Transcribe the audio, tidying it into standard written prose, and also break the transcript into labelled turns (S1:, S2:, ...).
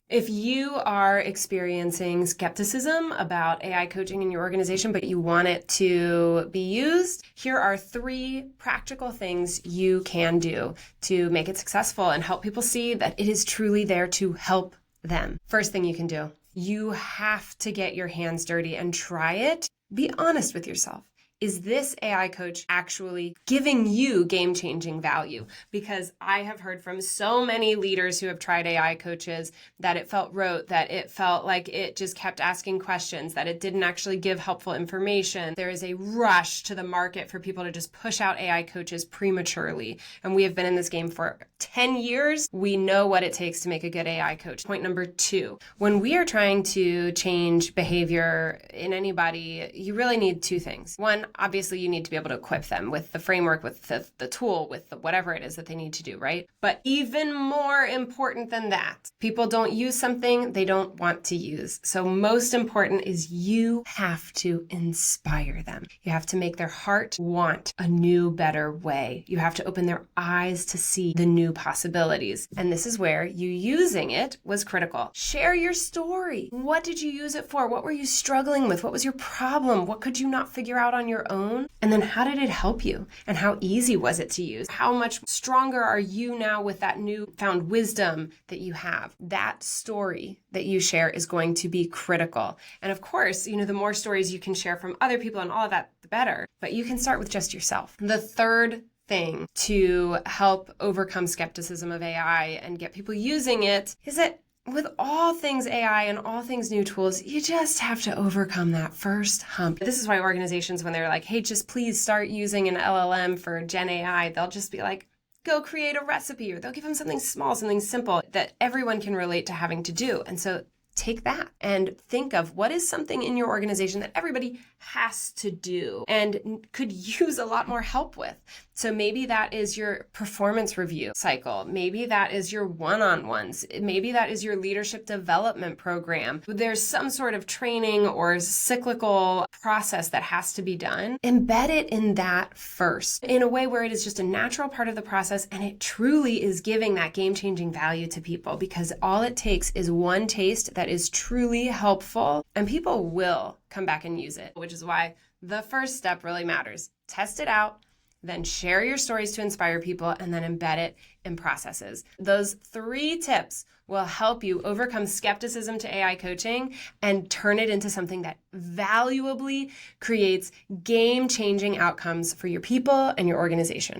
S1: If you are experiencing skepticism about AI coaching in your organization, but you want it to be used, here are 3 practical things you can do to make it successful and help people see that it is truly there to help them. First thing you can do, you have to get your hands dirty and try it. Be honest with yourself. Is this AI coach actually giving you game-changing value? Because I have heard from so many leaders who have tried AI coaches that it felt rote, that it felt like it just kept asking questions, that it didn't actually give helpful information. There is a rush to the market for people to just push out AI coaches prematurely. And we have been in this game for 10 years. We know what it takes to make a good AI coach. Point number 2, when we are trying to change behavior in anybody, you really need 2 things. One, obviously, you need to be able to equip them with the framework, with the tool, with whatever it is that they need to do, right? But even more important than that, people don't use something they don't want to use. So most important is you have to inspire them. You have to make their heart want a new, better way. You have to open their eyes to see the new possibilities. And this is where you using it was critical. Share your story. What did you use it for? What were you struggling with? What was your problem? What could you not figure out on your own? And then how did it help you? And how easy was it to use? How much stronger are you now with that newfound wisdom that you have? That story that you share is going to be critical. And of course, the more stories you can share from other people and all of that, the better. But you can start with just yourself. The third thing to help overcome skepticism of AI and get people using it is that with all things AI and all things new tools, you just have to overcome that first hump. This is why organizations, when they're like, hey, just please start using an LLM for Gen AI, they'll just be like, go create a recipe, or they'll give them something small, something simple that everyone can relate to having to do. And so take that and think of what is something in your organization that everybody has to do and could use a lot more help with. So maybe that is your performance review cycle. Maybe that is your one-on-ones. Maybe that is your leadership development program. There's some sort of training or cyclical process that has to be done. Embed it in that first in a way where it is just a natural part of the process and it truly is giving that game-changing value to people, because all it takes is one taste that is truly helpful and people will come back and use it, which is why the first step really matters. Test it out, then share your stories to inspire people, and then embed it in processes. Those 3 tips will help you overcome skepticism to AI coaching and turn it into something that valuably creates game-changing outcomes for your people and your organization.